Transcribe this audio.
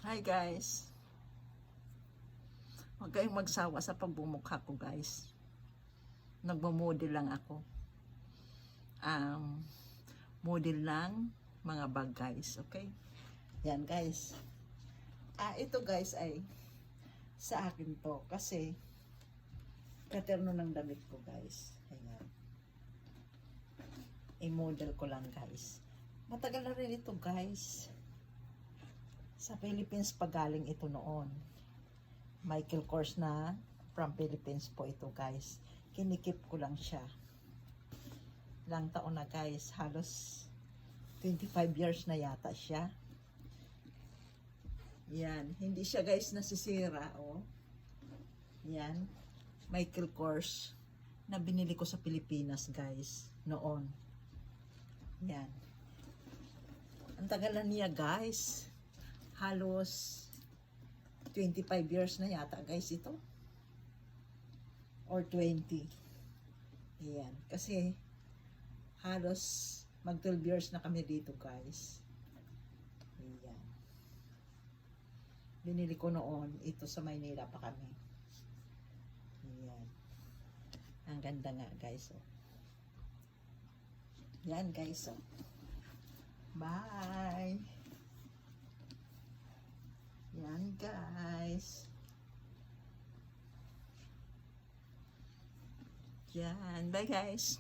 Hi guys. Huwag kayong magsawa sa pagbumukha ko guys. Nagmo-model lang ako. Model lang mga bag guys. Okay? Yan guys. Ito guys ay sa akin to. Kasi katerno ng damit ko guys. Ayan. I-model ko lang guys. Matagal na rin ito guys. Sa Philippines pa galing ito noon. Michael Kors na from Philippines po ito guys. Kinikip ko lang siya. Ilang taon na guys. Halos 25 years na yata siya. Yan. Hindi siya guys nasisira. Oh. Yan. Michael Kors na binili ko sa Pilipinas guys. Noon. Yan. Ang tagal na niya guys. Halos 25 years na yata guys ito. Or 20. Ayan. Kasi halos mag 12 years na kami dito guys. Ayan. Binili ko noon. Ito sa Maynila pa kami. Ayan. Ang ganda nga guys. Oh. Yan guys. Oh. Bye. Yan guys. Yan. Bye guys.